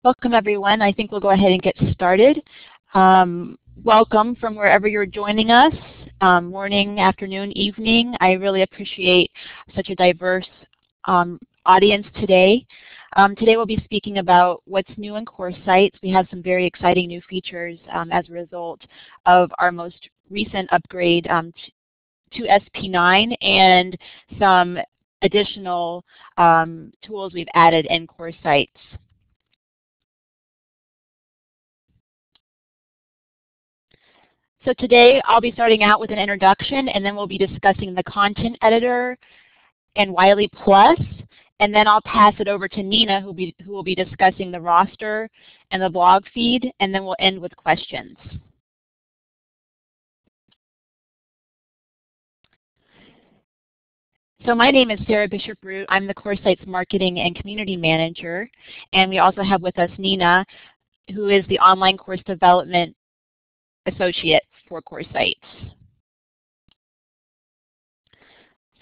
Welcome, everyone. I think we'll go ahead and get started. Welcome from wherever you're joining us, morning, afternoon, evening. I really appreciate such a diverse audience today. Today we'll be speaking about what's new in CourseSites. We have some very exciting new features as a result of our most recent upgrade to SP9 and some additional tools we've added in CourseSites. So today I'll be starting out with an introduction, and then we'll be discussing the content editor and WileyPLUS, and then I'll pass it over to Nina, who will be discussing the roster and the blog feed, and then we'll end with questions. So my name is Sarah Bishop-Root. I'm the CourseSites Marketing and Community Manager, and we also have with us Nina, who is the Online Course Development Associate for CourseSites.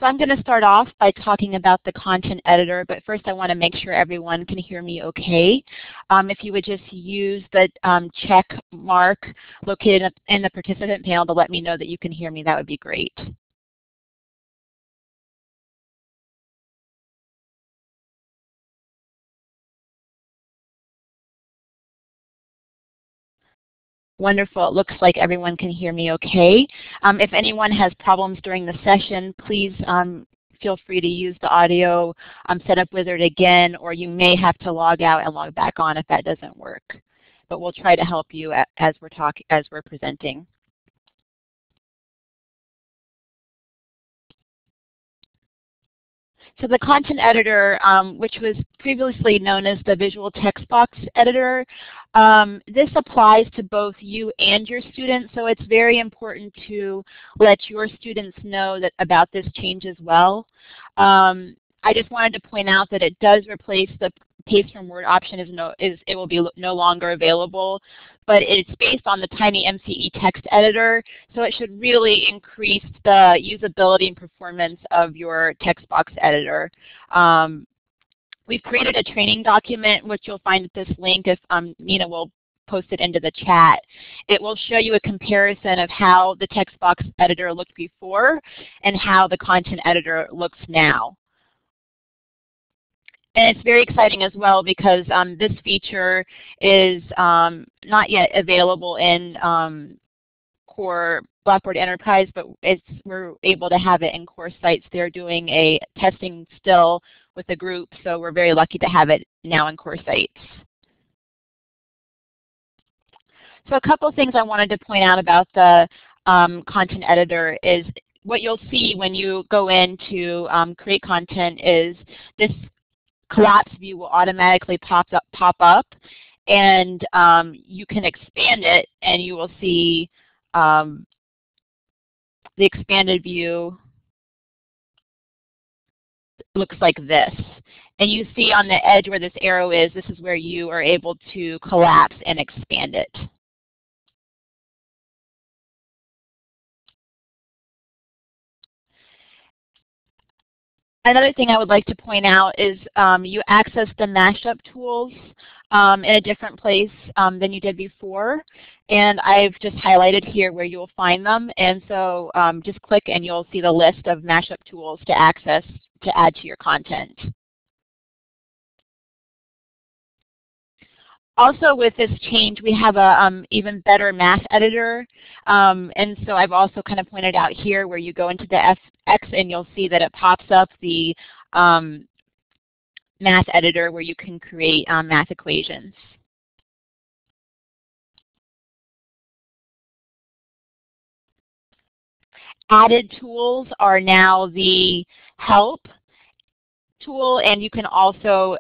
So I'm going to start off by talking about the content editor, but first I want to make sure everyone can hear me okay. If you would just use the check mark located in the participant panel to let me know that you can hear me, that would be great. Wonderful. It looks like everyone can hear me okay. If anyone has problems during the session, please feel free to use the audio setup wizard again, or you may have to log out and log back on if that doesn't work. But we'll try to help you as we're presenting. So the content editor, which was previously known as the visual text box editor, this applies to both you and your students, so it's very important to let your students know about this change as well. I just wanted to point out that it does replace the paste from Word option. It will be no longer available, but it's based on the Tiny MCE text editor, so it should really increase the usability and performance of your text box editor. We've created a training document, which you'll find at this link if Nina will post it into the chat. It will show you a comparison of how the text box editor looked before and how the content editor looks now. And it's very exciting as well because this feature is not yet available in Core Blackboard Enterprise, but we're able to have it in CourseSites. They're doing a testing still with the group, so we're very lucky to have it now in CourseSites. So a couple things I wanted to point out about the content editor is what you'll see when you go in to create content is this collapse view will automatically pop up, and you can expand it, and you will see the expanded view looks like this. And you see on the edge where this arrow is, this is where you are able to collapse and expand it. Another thing I would like to point out is you access the mashup tools in a different place than you did before. And I've just highlighted here where you'll find them. And so just click and you'll see the list of mashup tools to access to add to your content. Also with this change, we have a even better math editor. And so I've also kind of pointed out here where you go into the FX and you'll see that it pops up the math editor where you can create math equations. Added tools are now the help tool, and you can also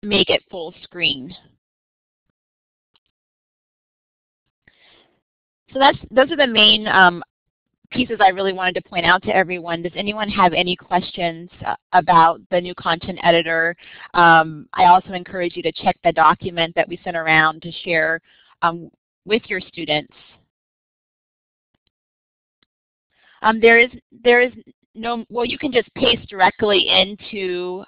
make it full screen. So those are the main pieces I really wanted to point out to everyone. Does anyone have any questions about the new content editor? I also encourage you to check the document that we sent around to share with your students. There is no, well, you can just paste directly into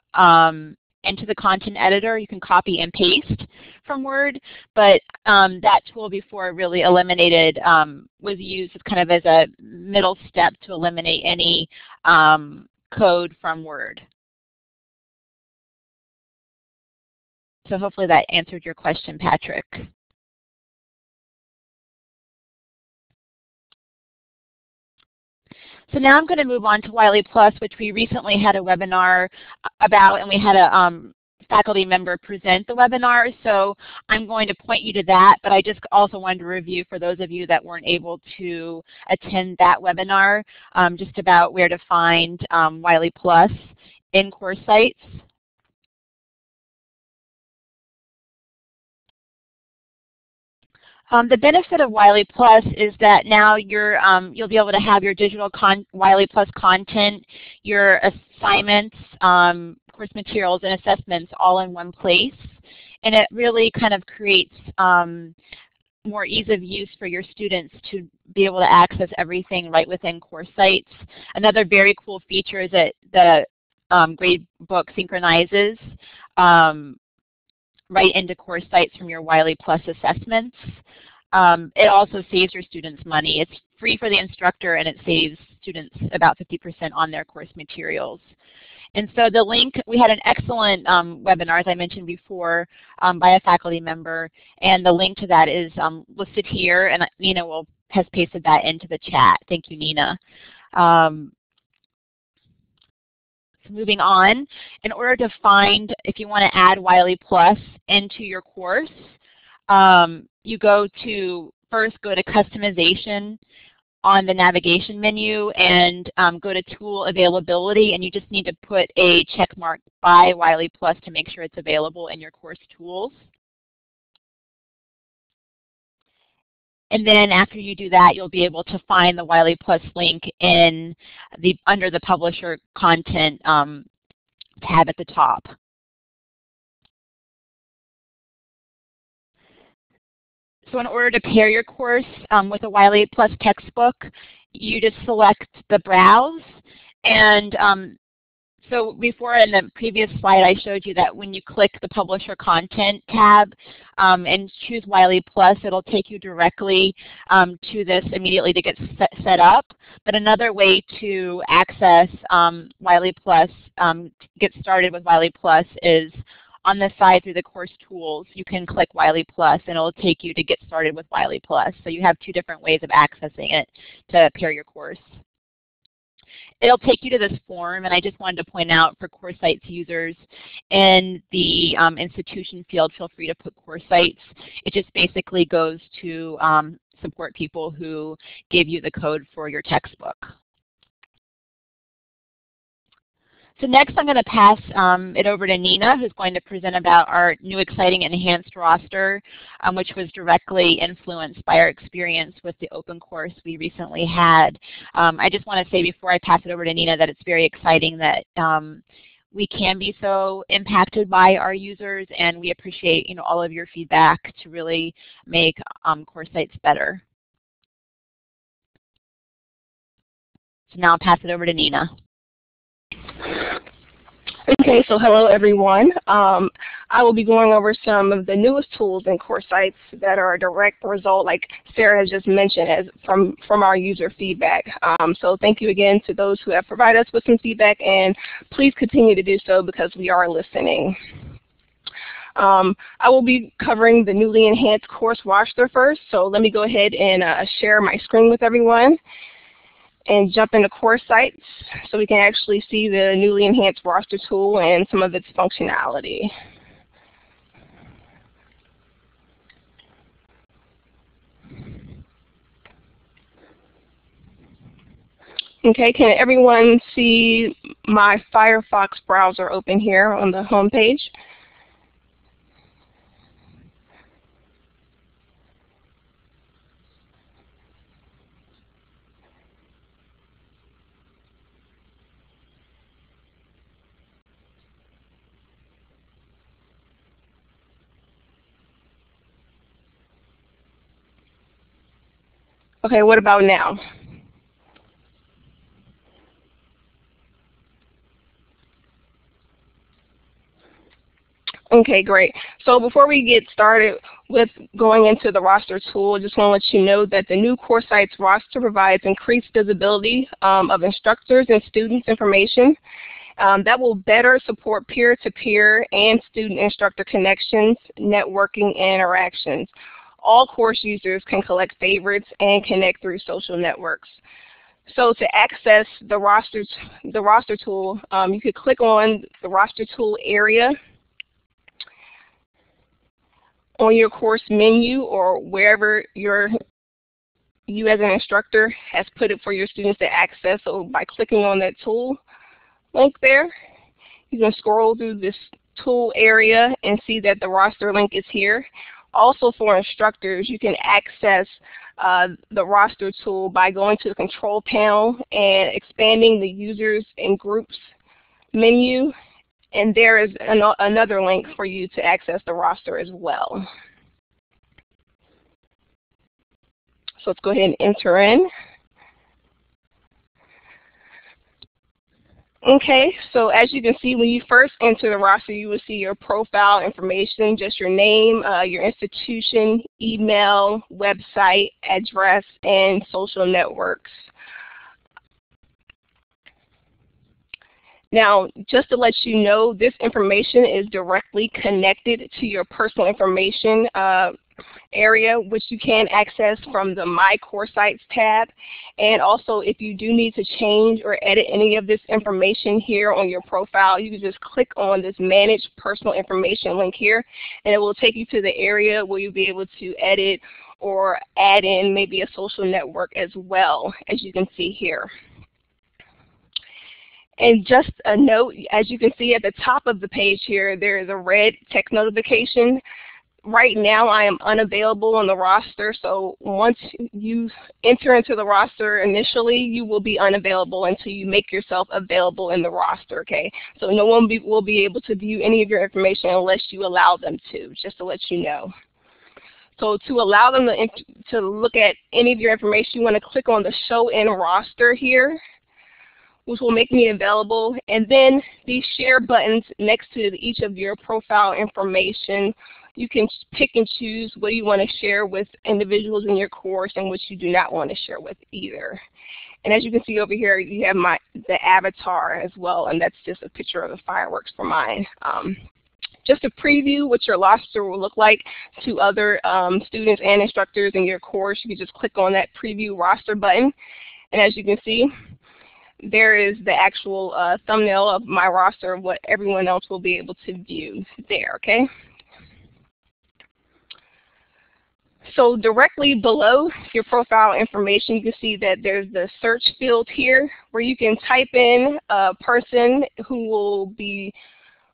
into the content editor. You can copy and paste from Word, but that tool before really eliminated, was used as kind of as a middle step to eliminate any code from Word. So hopefully that answered your question, Patrick. So now I'm going to move on to WileyPLUS, which we recently had a webinar about, and we had a faculty member present the webinar. So I'm going to point you to that, but I just also wanted to review for those of you that weren't able to attend that webinar, just about where to find WileyPLUS in CourseSites. The benefit of WileyPLUS is that now you'll be able to have your digital WileyPLUS content, your assignments, course materials, and assessments all in one place. And it really kind of creates more ease of use for your students to be able to access everything right within CourseSites. Another very cool feature is that the gradebook synchronizes right into CourseSites from your WileyPLUS assessments. It also saves your students money. It's free for the instructor, and it saves students about 50% on their course materials. And so the link, we had an excellent webinar, as I mentioned before, by a faculty member, and the link to that is listed here, and Nina has pasted that into the chat. Thank you, Nina. So moving on, in order to find, if you want to add WileyPLUS into your course, you first go to Customization on the navigation menu and go to Tool Availability, and you just need to put a check mark by WileyPLUS to make sure it's available in your course tools. And then after you do that, you'll be able to find the WileyPLUS link under the Publisher Content tab at the top. So in order to pair your course with a WileyPLUS textbook, you just select the Browse. And so before in the previous slide, I showed you that when you click the Publisher Content tab and choose WileyPLUS, it'll take you directly to this immediately to get set up. But another way to access WileyPLUS, get started with WileyPLUS, is on the side through the course tools. You can click WileyPLUS, and it'll take you to get started with WileyPLUS. So you have two different ways of accessing it to pair your course. It'll take you to this form, and I just wanted to point out for CourseSites users, in the institution field, feel free to put CourseSites. It just basically goes to support people who give you the code for your textbook. So next I'm going to pass it over to Nina, who's going to present about our new exciting enhanced roster, which was directly influenced by our experience with the open course we recently had. I just want to say before I pass it over to Nina that it's very exciting that we can be so impacted by our users, and we appreciate all of your feedback to really make CourseSites better. So now I'll pass it over to Nina. Okay, so hello everyone. I will be going over some of the newest tools in CourseSites that are a direct result, like Sarah has just mentioned, from our user feedback. So thank you again to those who have provided us with some feedback, and please continue to do so because we are listening. I will be covering the newly enhanced course roster first, so let me go ahead and share my screen with everyone and jump into CourseSites so we can actually see the newly enhanced roster tool and some of its functionality. Okay, can everyone see my Firefox browser open here on the home page? Okay, what about now? Okay, great. So before we get started with going into the roster tool, I just want to let you know that the new CourseSites roster provides increased visibility of instructors and students' information that will better support peer-to-peer and student-instructor connections, networking, and interactions. All course users can collect favorites and connect through social networks. So to access the roster tool, you could click on the roster tool area on your course menu or wherever you as an instructor has put it for your students to access. So by clicking on that tool link there, you can scroll through this tool area and see that the roster link is here. Also for instructors, you can access the roster tool by going to the control panel and expanding the users and groups menu. And there is another link for you to access the roster as well. So let's go ahead and enter in. Okay, so as you can see, when you first enter the roster, you will see your profile information, just your name, your institution, email, website, address, and social networks. Now, just to let you know, this information is directly connected to your personal information area, which you can access from the My CourseSites tab. And also, if you do need to change or edit any of this information here on your profile, you can just click on this Manage Personal Information link here, and it will take you to the area where you'll be able to edit or add in maybe a social network as well, as you can see here. And just a note, as you can see at the top of the page here, there is a red text notification. Right now I am unavailable on the roster, so once you enter into the roster initially, you will be unavailable until you make yourself available in the roster, okay? So no one will be able to view any of your information unless you allow them to, just to let you know. So to allow them to look at any of your information, you want to click on the Show in Roster here, which will make me available. And then these share buttons next to each of your profile information, you can pick and choose what you want to share with individuals in your course and what you do not want to share with either. And as you can see over here, you have the avatar as well, and that's just a picture of the fireworks for mine. Just to preview what your roster will look like to other students and instructors in your course, you can just click on that Preview Roster button. And as you can see, there is the actual thumbnail of my roster of what everyone else will be able to view there, okay? So directly below your profile information, you can see that there's the search field here where you can type in a person who will be,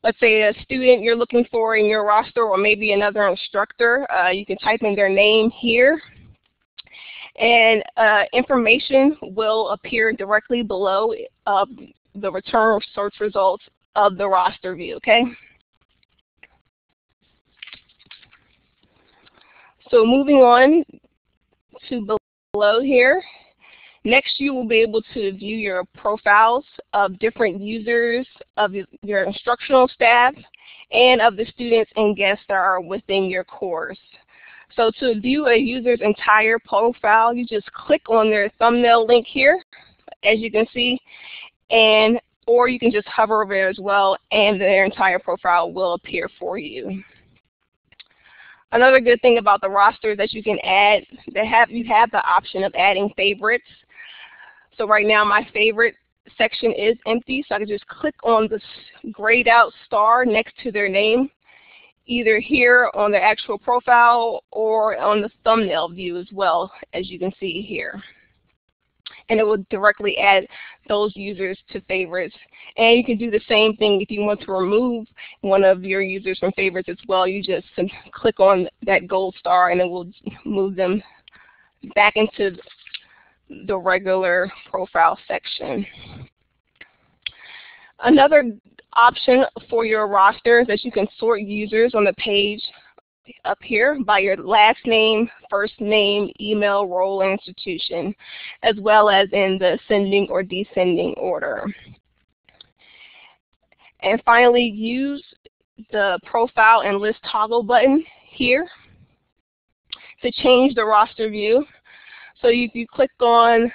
let's say, a student you're looking for in your roster, or maybe another instructor. You can type in their name here. And information will appear directly below the return search results of the roster view, okay? So moving on to below here, next you will be able to view your profiles of different users, of your instructional staff, and of the students and guests that are within your course. So to view a user's entire profile, you just click on their thumbnail link here, as you can see, or you can just hover over it as well, and their entire profile will appear for you. Another good thing about the roster is that you can add, you have the option of adding favorites. So right now my favorite section is empty, so I can just click on this grayed out star next to their name, either here on the actual profile or on the thumbnail view as well, as you can see here. And it will directly add those users to favorites. And you can do the same thing if you want to remove one of your users from favorites as well. You just click on that gold star and it will move them back into the regular profile section. Another option for your roster is that you can sort users on the page up here by your last name, first name, email, role, and institution, as well as in the ascending or descending order. And finally, use the profile and list toggle button here to change the roster view. So if you click on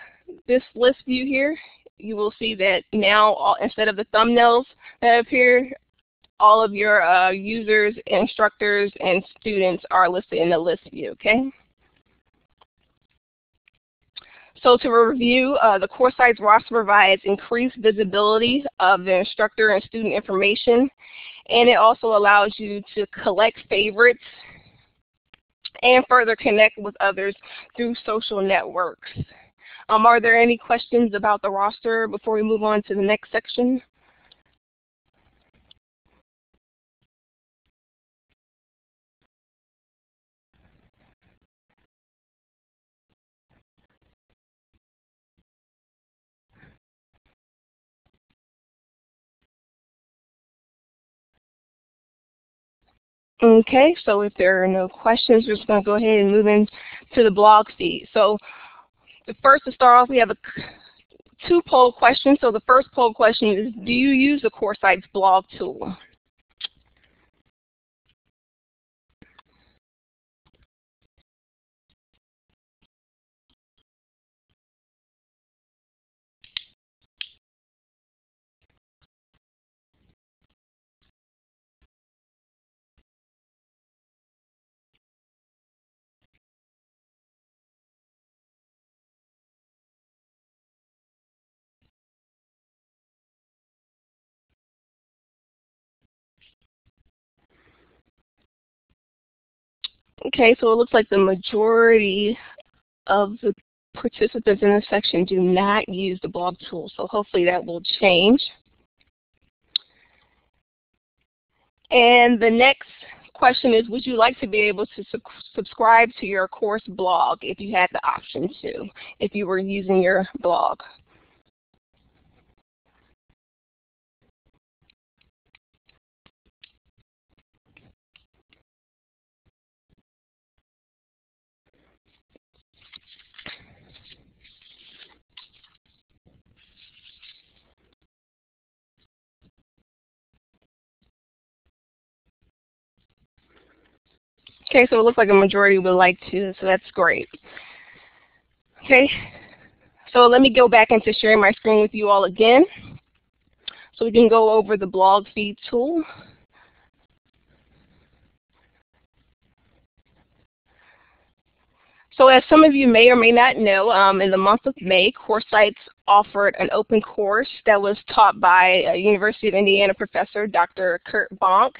this list view here, you will see that now instead of the thumbnails that appear, all of your users, instructors, and students are listed in the list view, okay? So to review, the CourseSites roster provides increased visibility of the instructor and student information, and it also allows you to collect favorites and further connect with others through social networks. Are there any questions about the roster before we move on to the next section? Okay, so if there are no questions, we're just going to go ahead and move into the blog feed. So first to start off, we have two poll questions. So the first poll question is, do you use the CourseSites blog tool? Okay, so it looks like the majority of the participants in this section do not use the blog tool, so hopefully that will change. And the next question is, would you like to be able to subscribe to your course blog if you had the option to, if you were using your blog? Okay, so it looks like a majority would like to, so that's great. Okay, so let me go back into sharing my screen with you all again. So we can go over the blog feed tool. So as some of you may or may not know, in the month of May, CourseSites offered an open course that was taught by a University of Indiana professor, Dr. Kurt Bonk.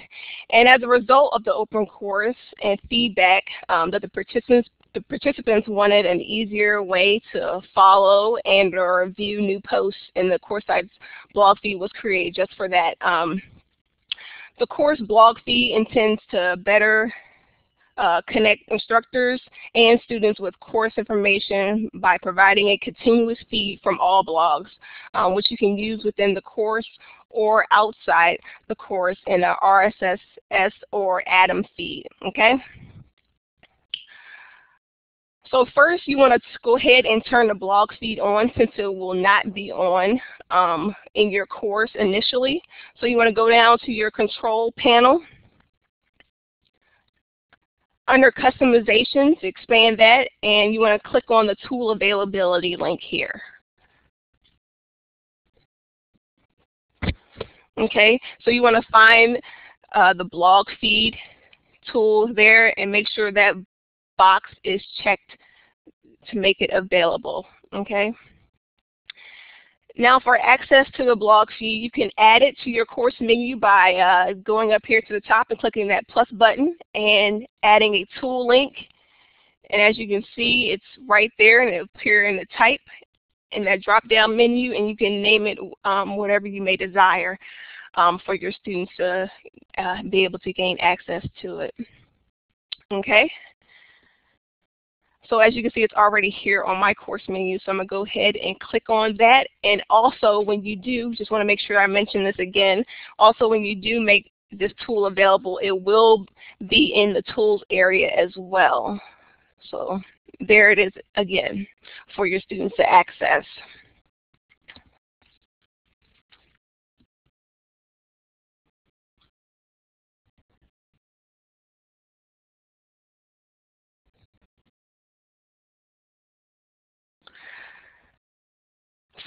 And as a result of the open course and feedback that the participants wanted an easier way to follow and or view new posts in the CourseSites blog feed was created just for that. The course blog feed intends to better connect instructors and students with course information by providing a continuous feed from all blogs, which you can use within the course or outside the course in a RSS or Atom feed, okay? So first you want to go ahead and turn the blog feed on since it will not be on in your course initially. So you want to go down to your control panel. Under customizations, expand that, and you want to click on the tool availability link here. Okay, so you want to find the blog feed tool there and make sure that box is checked to make it available. Okay. Now for access to the blog feed, you can add it to your course menu by going up here to the top and clicking that plus button and adding a tool link. And as you can see, it's right there and it'll appear in the type in that drop-down menu, and you can name it whatever you may desire for your students to be able to gain access to it. Okay. So as you can see, it's already here on my course menu, so I'm going to go ahead and click on that. And also when you do, just want to make sure I mention this again, also when you do make this tool available, it will be in the tools area as well. So there it is again for your students to access.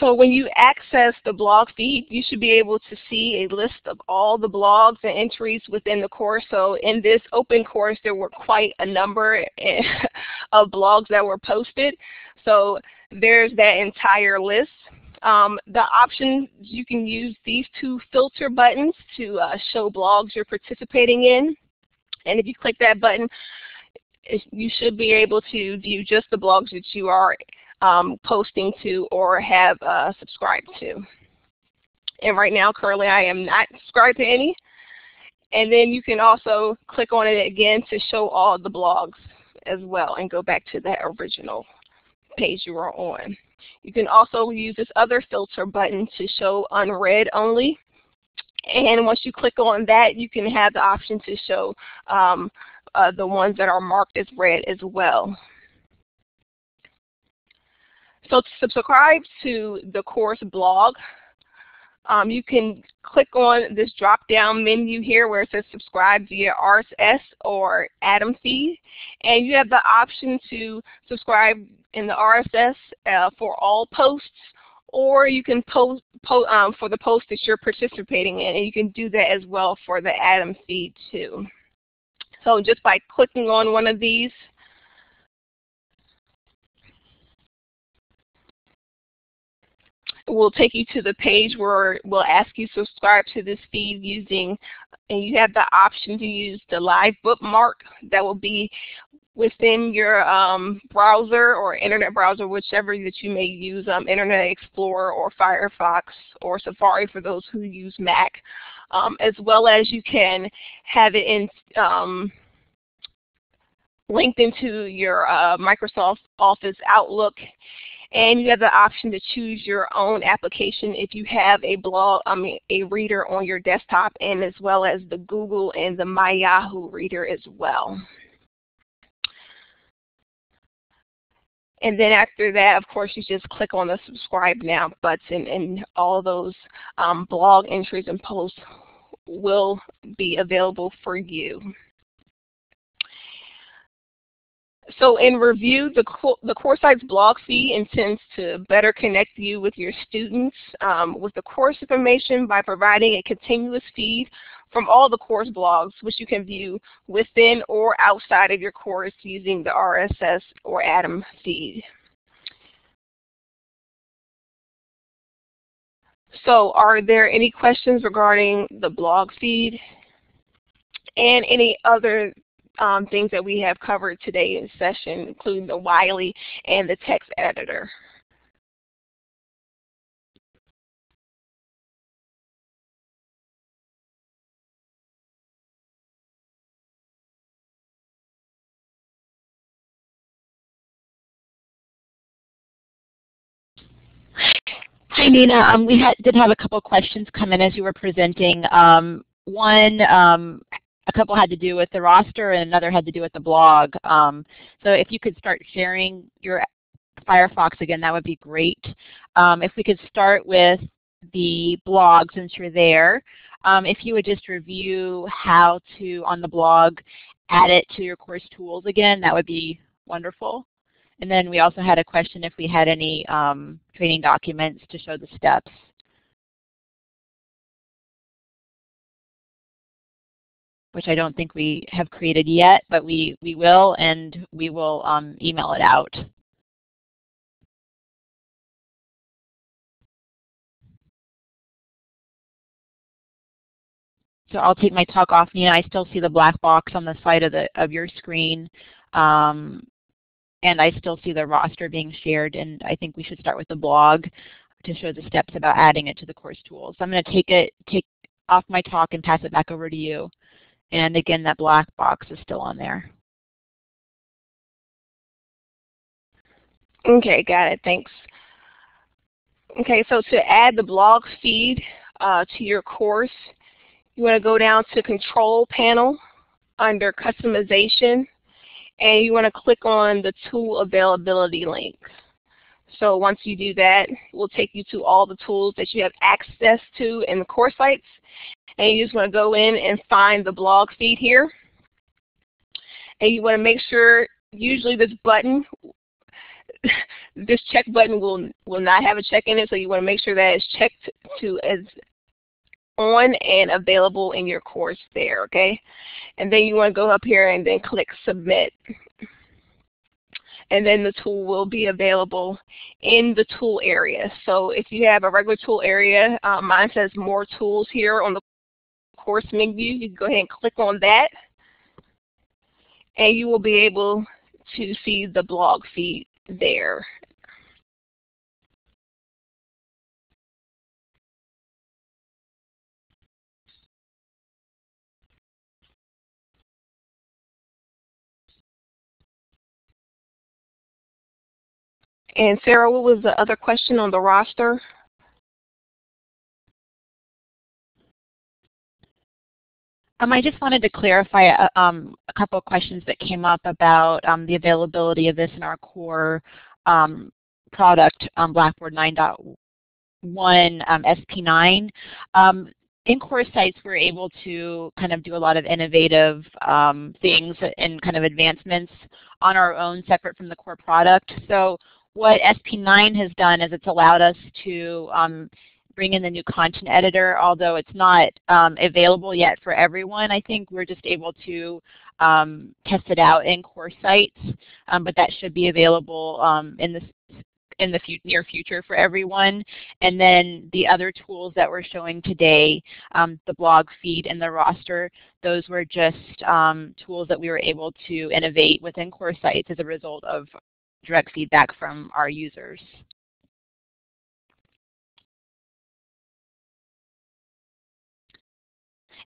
So when you access the blog feed, you should be able to see a list of all the blogs and entries within the course. So in this open course, there were quite a number of blogs that were posted. So there's that entire list. The option, you can use these two filter buttons to show blogs you're participating in. And if you click that button, you should be able to view just the blogs that you are posting to or have subscribed to. And right now, currently, I am not subscribed to any. And then you can also click on it again to show all the blogs as well and go back to that original page you were on. You can also use this other filter button to show unread only. And once you click on that, you can have the option to show the ones that are marked as read as well. So to subscribe to the course blog, you can click on this drop-down menu here where it says subscribe via RSS or Atom feed. And you have the option to subscribe in the RSS for all posts, or you can post for the post that you're participating in, and you can do that as well for the Atom feed too. So just by clicking on one of these, it will take you to the page where we'll ask you to subscribe to this feed using, and you have the option to use the live bookmark that will be within your browser or internet browser, whichever that you may use, Internet Explorer or Firefox or Safari for those who use Mac, as well as you can have it in linked into your Microsoft Office Outlook. And you have the option to choose your own application if you have a a reader on your desktop, and as well as the Google and the My Yahoo reader as well. And then after that, of course, you just click on the subscribe now button, and all those blog entries and posts will be available for you. So in review, the CourseSites blog feed intends to better connect you with your students with the course information by providing a continuous feed from all the course blogs, which you can view within or outside of your course using the RSS or Atom feed. So are there any questions regarding the blog feed and any other things that we have covered today in session, including the Wiley and the text editor? Hi, Nina. We did have a couple questions come in as you were presenting. One, a couple had to do with the roster and another had to do with the blog. So if you could start sharing your Firefox again, that would be great. If we could start with the blog since you're there. If you would just review how to, on the blog, add it to your course tools again, that would be wonderful. And then we also had a question if we had any training documents to show the steps. Which I don't think we have created yet, but we will, and we will email it out. So I'll take my talk off, Nina. I still see the black box on the side of your screen, and I still see the roster being shared, and I think we should start with the blog to show the steps about adding it to the course tools. So I'm going to take off my talk and pass it back over to you. And again, that black box is still on there. Okay, got it. Thanks. Okay, so to add the blog feed to your course, you want to go down to Control Panel under Customization, and you want to click on the Tool Availability link. So once you do that, it will take you to all the tools that you have access to in the CourseSites. And you just want to go in and find the blog feed here. And you want to make sure, usually this button this check button will not have a check in it, so you want to make sure that it's checked to as on and available in your course there, okay? And then you want to go up here and then click Submit. And then the tool will be available in the tool area. So if you have a regular tool area, mine says More Tools here on the course menu. You can go ahead and click on that, and you will be able to see the blog feed there. And Sarah, what was the other question on the roster? I just wanted to clarify a couple of questions that came up about the availability of this in our core product, Blackboard 9.1 SP9. In CourseSites, we're able to kind of do a lot of innovative things and kind of advancements on our own separate from the core product. So what SP9 has done is it's allowed us to bring in the new content editor, although it's not available yet for everyone. I think we're just able to test it out in CourseSites, but that should be available in the near future for everyone. And then the other tools that we're showing today, the blog feed and the roster, those were just tools that we were able to innovate within CourseSites as a result of direct feedback from our users.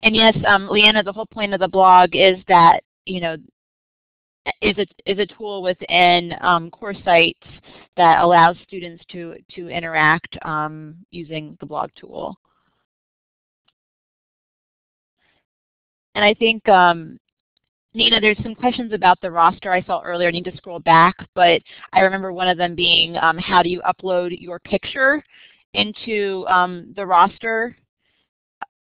And yes, Leanna, the whole point of the blog is that, is a tool within CourseSites that allows students to interact using the blog tool. And I think, Nina, there's some questions about the roster I saw earlier. I need to scroll back, but I remember one of them being, how do you upload your picture into the roster?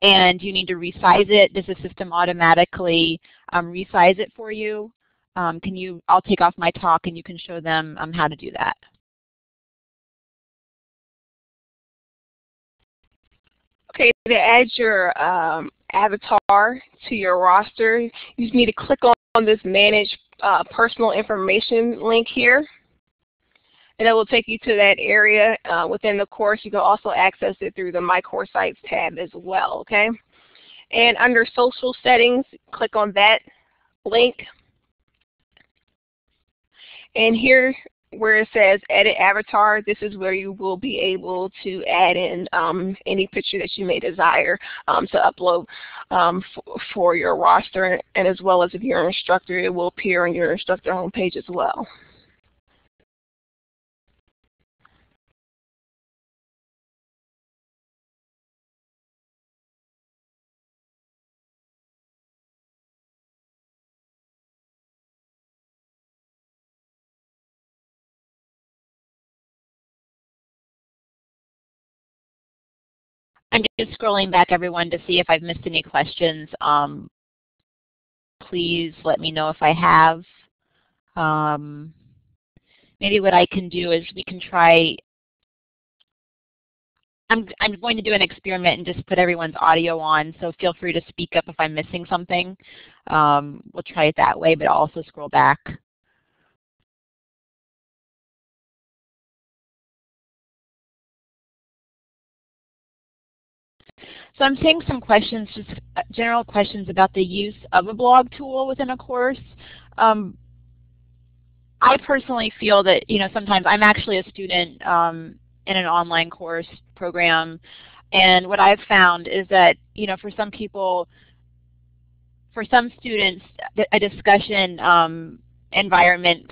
And you need to resize it. Does the system automatically resize it for you? I'll take off my talk and you can show them how to do that. Okay, to add your avatar to your roster, you just need to click on this Manage Personal Information link here. And it will take you to that area within the course. You can also access it through the My CourseSites tab as well, okay? And under Social Settings, click on that link. And here where it says Edit Avatar, this is where you will be able to add in any picture that you may desire to upload for your roster. And as well as if you're an instructor, it will appear on your instructor homepage as well. I'm just scrolling back, everyone, to see if I've missed any questions. Please let me know if I have. Maybe what I can do is we can try, I'm going to do an experiment and just put everyone's audio on, so feel free to speak up if I'm missing something. We'll try it that way, but I'll also scroll back. So I'm seeing some questions, just general questions about the use of a blog tool within a course. I personally feel that, sometimes I'm actually a student in an online course program, and what I've found is that, for some people, for some students, a discussion environment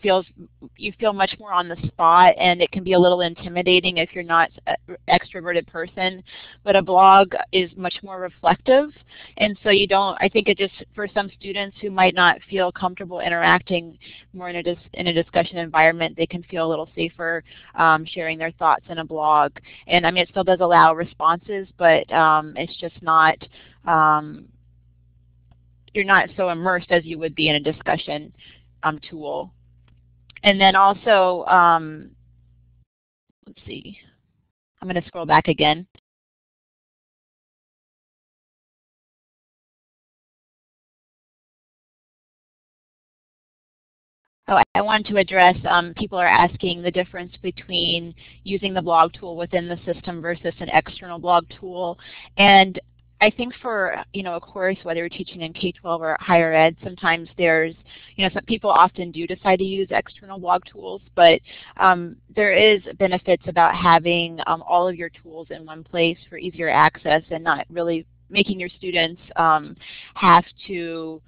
you feel much more on the spot, and it can be a little intimidating if you're not an extroverted person. But a blog is much more reflective, and so I think it just, for some students who might not feel comfortable interacting more in a discussion environment, they can feel a little safer sharing their thoughts in a blog. And I mean, it still does allow responses, but it's just not, you're not so immersed as you would be in a discussion tool. And then also, let's see, I'm going to scroll back again. Oh, I wanted to address, people are asking the difference between using the blog tool within the system versus an external blog tool. And I think for a course, whether you're teaching in K-12 or higher ed, sometimes there's, some people often do decide to use external blog tools, but there is benefits about having all of your tools in one place for easier access and not really making your students have to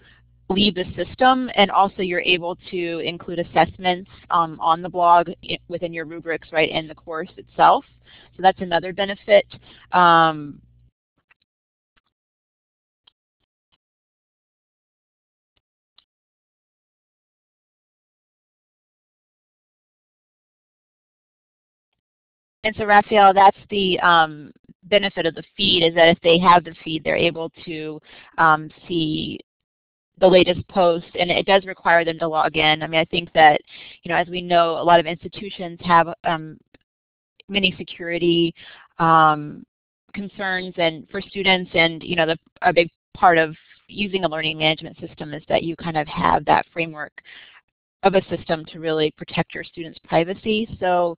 leave the system, and also you're able to include assessments on the blog within your rubrics right in the course itself. So that's another benefit. And so Raphael, that's the benefit of the feed, is that if they have the feed, they're able to see the latest post, and it does require them to log in. I mean, I think that, as we know, a lot of institutions have many security concerns and for students, and a big part of using a learning management system is that you kind of have that framework of a system to really protect your students' privacy. So,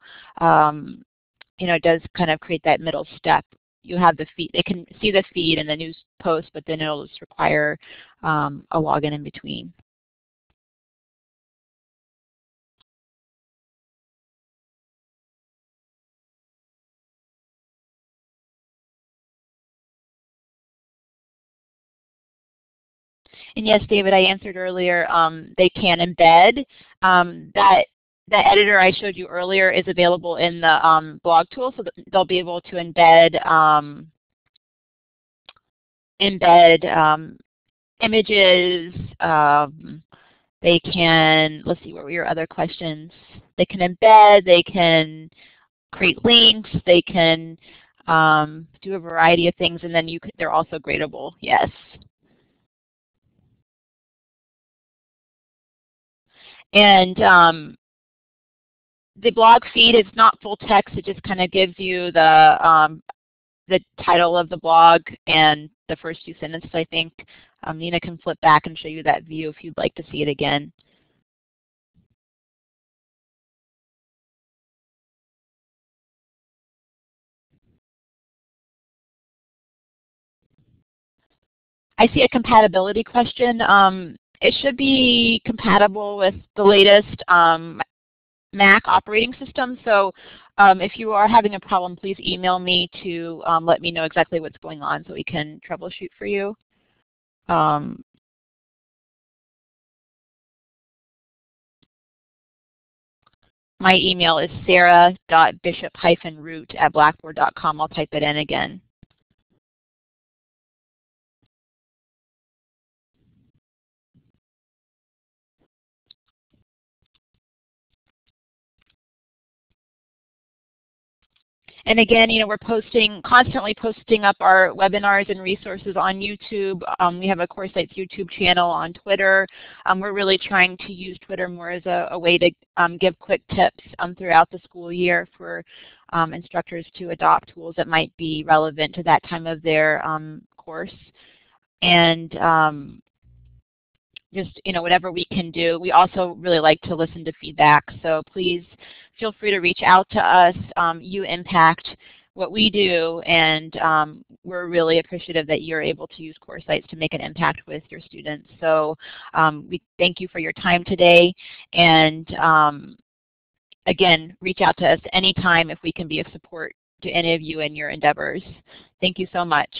it does kind of create that middle step. You have the feed, they can see the feed and the news post, but then it'll just require a login in between. And yes, David, I answered earlier, they can embed. The editor I showed you earlier is available in the blog tool, so they'll be able to embed images. They can, let's see, what were your other questions? They can embed, they can create links, they can do a variety of things, and then they're also gradable, yes. And the blog feed is not full text. It just kind of gives you the title of the blog and the first few sentences, I think. Nina can flip back and show you that view if you'd like to see it again. I see a compatibility question. It should be compatible with the latest Mac operating system. So if you are having a problem, please email me to let me know exactly what's going on so we can troubleshoot for you. My email is sarah.bishop-root@blackboard.com. I'll type it in again. And again, we're constantly posting up our webinars and resources on YouTube. We have a CourseSites YouTube channel on Twitter. We're really trying to use Twitter more as a way to give quick tips throughout the school year for instructors to adopt tools that might be relevant to that time of their course. And just whatever we can do. We also really like to listen to feedback, so please feel free to reach out to us. You impact what we do, and we're really appreciative that you're able to use CourseSites to make an impact with your students. So we thank you for your time today, and again, reach out to us anytime if we can be of support to any of you in your endeavors. Thank you so much.